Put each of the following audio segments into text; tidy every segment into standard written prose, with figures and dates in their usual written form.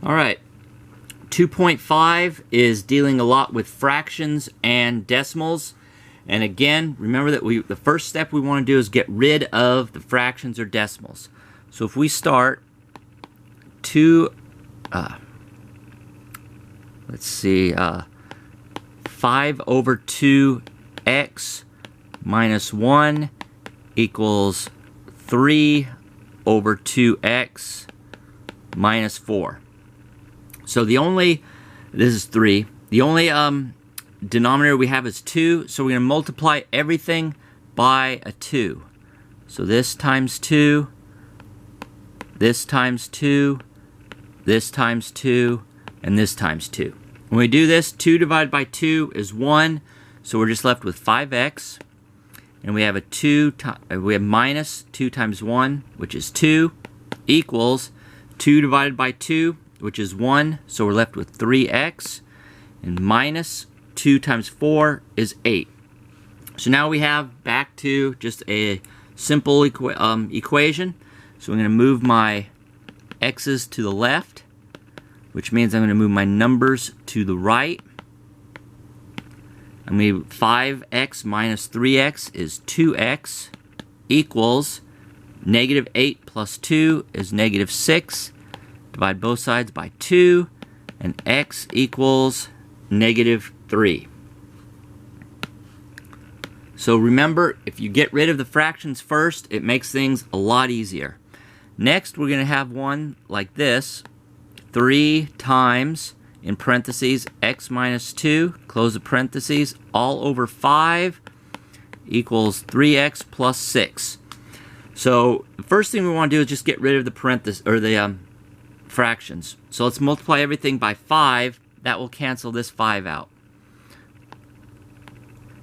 Alright, 2.5 is dealing a lot with fractions and decimals. And again, remember that the first step we want to do is get rid of the fractions or decimals. So if we start 5 over 2x minus 1 equals 3 over 2x minus 4. So this is 3. The only denominator we have is 2, so we're going to multiply everything by a 2. So this times 2, this times 2, this times 2, and this times 2. When we do this, 2 divided by 2 is 1, so we're just left with 5x. And we have we have minus 2 times 1, which is 2, equals 2 divided by 2, which is 1, so we're left with 3x. And minus 2 times 4 is 8. So now we have back to just a simple equation. So I'm going to move my x's to the left, which means I'm going to move my numbers to the right. I mean, 5x minus 3x is 2x equals negative 8 plus 2 is negative 6. Divide both sides by 2, and x equals negative 3. So remember, if you get rid of the fractions first, it makes things a lot easier. Next, we're going to have one like this. 3 times, in parentheses, x minus 2, close the parentheses, all over 5 equals 3x plus 6. So the first thing we want to do is just get rid of the parentheses, or the fractions. So let's multiply everything by 5. That will cancel this 5 out.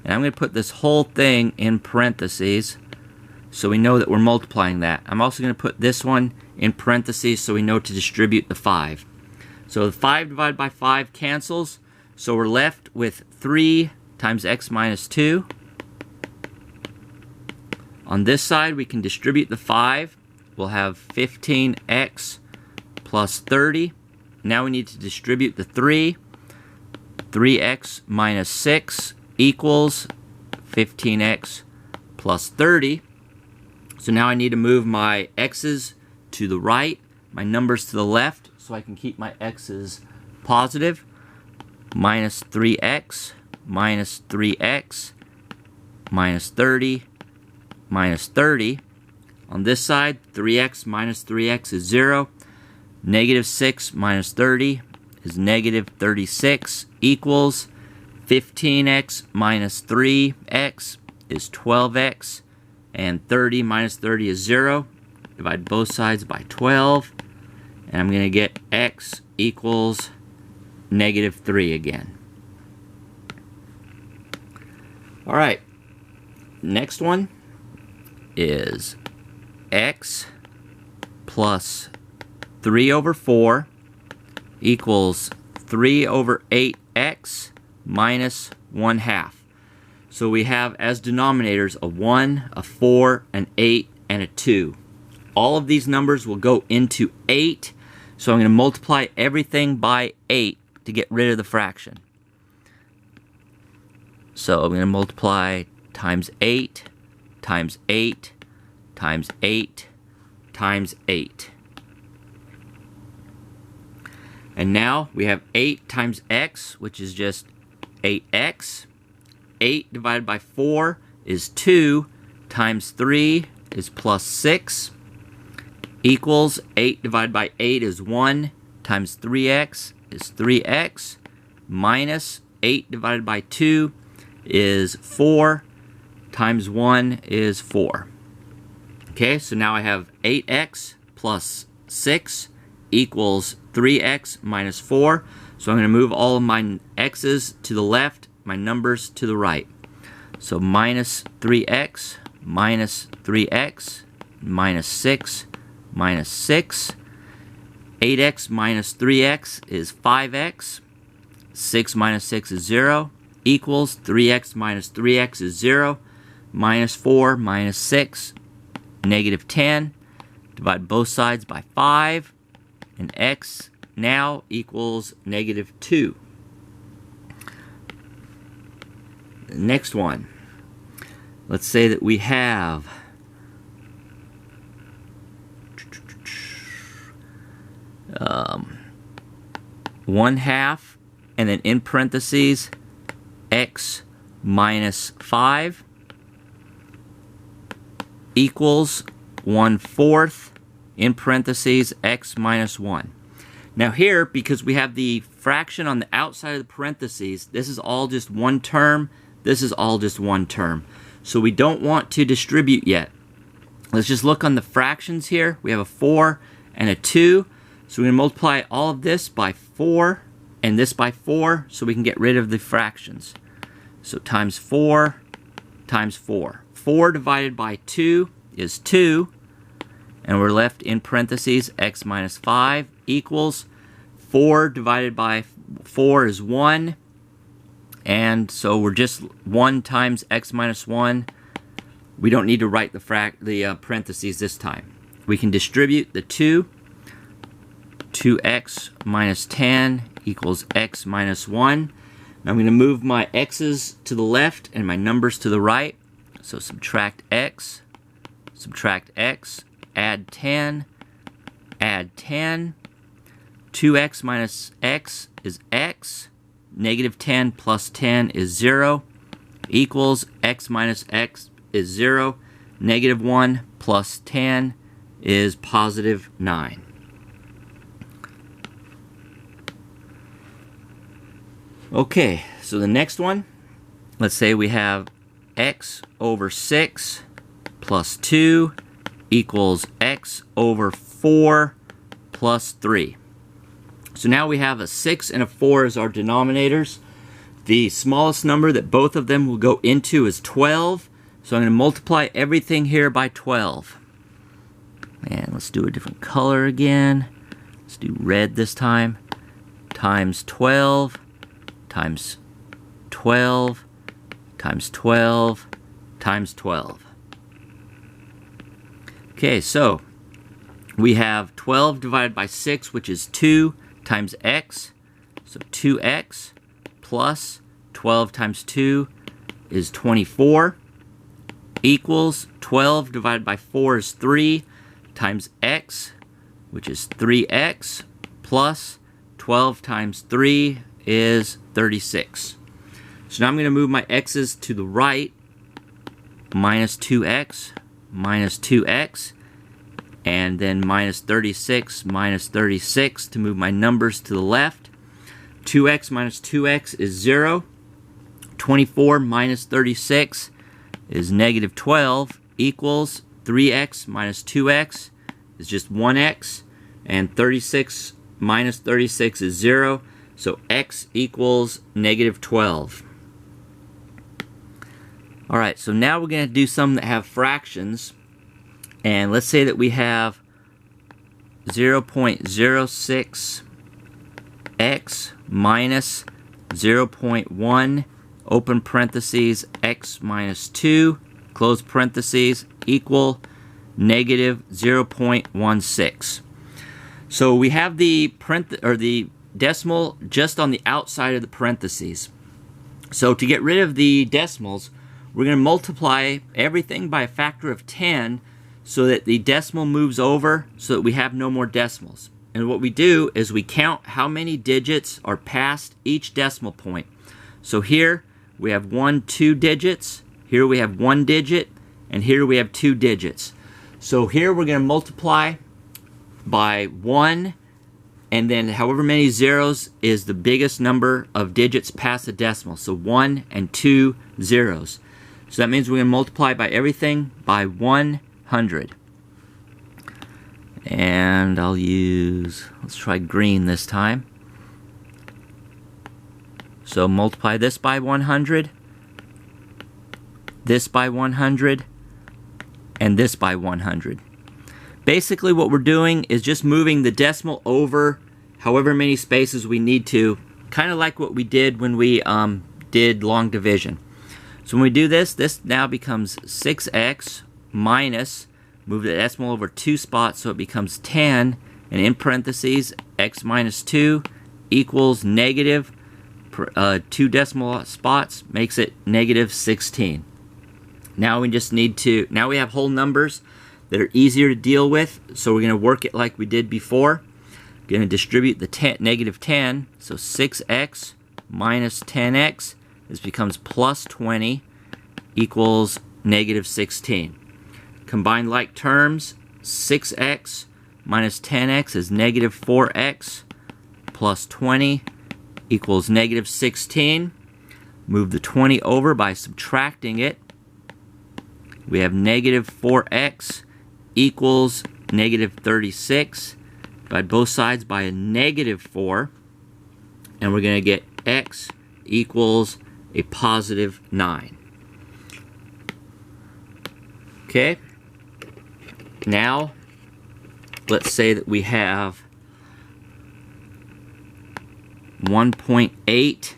And I'm going to put this whole thing in parentheses so we know that we're multiplying that. I'm also going to put this one in parentheses so we know to distribute the 5. So the 5 divided by 5 cancels, so we're left with 3 times x minus 2. On this side we can distribute the 5. We'll have 15x plus 30. Now we need to distribute the 3. 3x minus 6 equals 15x plus 30. So now I need to move my x's to the right, my numbers to the left, so I can keep my x's positive. Minus 3x, minus 3x, minus 30, minus 30. On this side, 3x minus 3x is 0. Negative 6 minus 30 is negative 36 equals 15x minus 3x is 12x, and 30 minus 30 is 0. Divide both sides by 12, and I'm going to get x equals negative 3 again. Alright, next one is x plus 3 over 4 equals 3 over 8x minus 1/2. So we have as denominators a 1, a 4, an 8, and a 2. All of these numbers will go into 8, so I'm going to multiply everything by 8 to get rid of the fraction. So I'm going to multiply times 8, times 8, times 8, times 8. And now we have 8 times x, which is just 8x. 8 divided by 4 is 2, times 3 is plus 6, equals 8 divided by 8 is 1, times 3x is 3x, minus 8 divided by 2 is 4, times 1 is 4. Okay, so now I have 8x plus 6 equals 3x minus 4. So I'm going to move all of my x's to the left, my numbers to the right. So minus 3x, minus 3x, minus 6, minus 6. 8x minus 3x is 5x. 6 minus 6 is 0. Equals 3x minus 3x is 0. Minus 4 minus 6, negative 10. Divide both sides by 5. And x now equals -2. The next one. Let's say that we have 1/2, and then in parentheses x minus 5 equals 1/4 in parentheses x minus 1. Now here, because we have the fraction on the outside of the parentheses, this is all just one term, this is all just one term. So we don't want to distribute yet. Let's just look on the fractions here. We have a 4 and a 2. So we're going to multiply all of this by 4 and this by 4 so we can get rid of the fractions. So times 4 times 4. 4 divided by 2 is 2. And we're left in parentheses x minus 5 equals 4 divided by 4 is 1. And so we're just 1 times x minus 1. We don't need to write the parentheses this time. We can distribute the 2. 2x minus 10 equals x minus 1. Now I'm going to move my x's to the left and my numbers to the right. So subtract x, add 10, add 10. 2x minus x is x. -10 plus 10 is 0. Equals x minus x is 0. -1 plus 10 is positive 9. Okay, so the next one, let's say we have x over 6 plus 2 equals x over 4 plus 3. So now we have a 6 and a 4 as our denominators. The smallest number that both of them will go into is 12. So I'm going to multiply everything here by 12. And let's do a different color again. Let's do red this time. Times 12 times 12 times 12 times 12. Okay, so we have 12 divided by 6, which is 2 times x. So 2x plus 12 times 2 is 24 equals 12 divided by 4 is 3 times x, which is 3x, plus 12 times 3 is 36. So now I'm going to move my x's to the right. Minus 2x, and then minus 36 to move my numbers to the left. 2x minus 2x is 0. 24 minus 36 is -12 equals 3x minus 2x is just 1x, and 36 minus 36 is 0. So x equals -12. Alright, so now we're going to do some that have fractions. And let's say that we have 0.06x minus 0.1, open parentheses, x minus 2, close parentheses, equal -0.16. So we have the decimal just on the outside of the parentheses. So to get rid of the decimals, we're going to multiply everything by a factor of 10 so that the decimal moves over so that we have no more decimals. And what we do is we count how many digits are past each decimal point. So here we have 2 digits, here we have 1 digit, and here we have 2 digits. So here we're going to multiply by 1, and then however many zeros is the biggest number of digits past the decimal. So 1 and 2 zeros. So that means we're going to multiply by everything by 100. And I'll use, let's try green this time. So multiply this by 100, this by 100, and this by 100. Basically what we're doing is just moving the decimal over however many spaces we need to, kind of like what we did when we did long division. So when we do this, this now becomes 6x minus, move the decimal over 2 spots so it becomes 10, and in parentheses, x minus 2 equals negative, 2 decimal spots makes it negative 16. Now we just need to, now we have whole numbers that are easier to deal with, so we're going to work it like we did before. Going to distribute the negative 10, so 6x minus 10x, this becomes plus 20 equals negative 16. Combine like terms, 6x minus 10x is negative 4x plus 20 equals negative 16. Move the 20 over by subtracting it. We have negative 4x equals negative 36. Divide both sides by a negative 4. And we're going to get x equals a positive 9. Okay. Now, let's say that we have 1.8,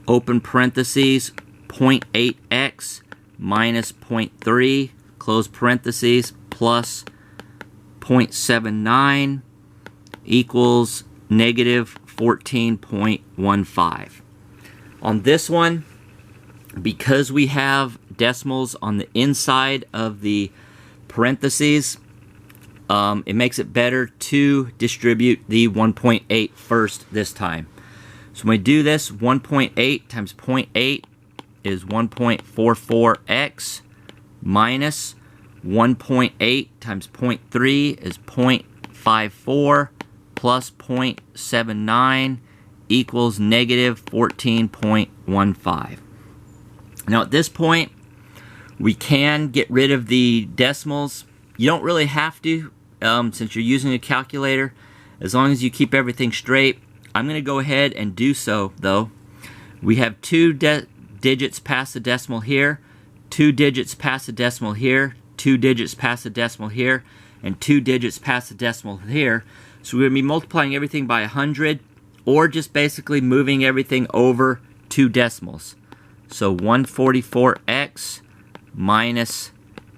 open parentheses, 0.8x minus 0.3, close parentheses, plus 0.79 equals negative 14.15. On this one, because we have decimals on the inside of the parentheses, it makes it better to distribute the 1.8 first this time. So when we do this, 1.8 times 0.8 is 1.44x minus 1.8 times 0.3 is 0.54 plus 0.79 equals negative 14.15. Now at this point, we can get rid of the decimals. You don't really have to, since you're using a calculator, as long as you keep everything straight. I'm going to go ahead and do so, though. We have 2 digits past the decimal here, 2 digits past the decimal here, 2 digits past the decimal here, and 2 digits past the decimal here. So we're going to be multiplying everything by 100, or just basically moving everything over 2 decimals. So 144x minus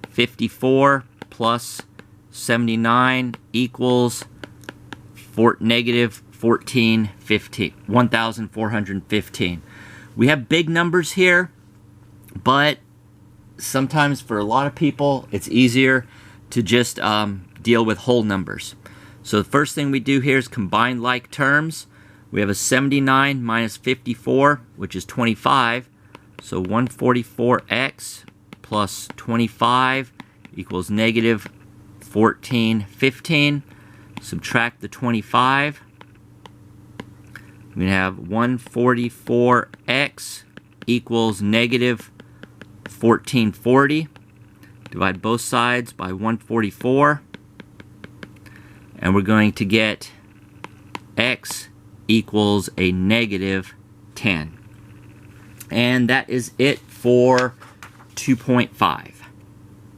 54 plus 79 equals negative 1415. We have big numbers here, but sometimes for a lot of people it's easier to just deal with whole numbers. So the first thing we do here is combine like terms. We have a 79 minus 54, which is 25. So 144x plus 25 equals negative 1415. Subtract the 25. We're going to have 144x equals negative 1440. Divide both sides by 144. And we're going to get x equals a negative 10. And that is it for 2.5.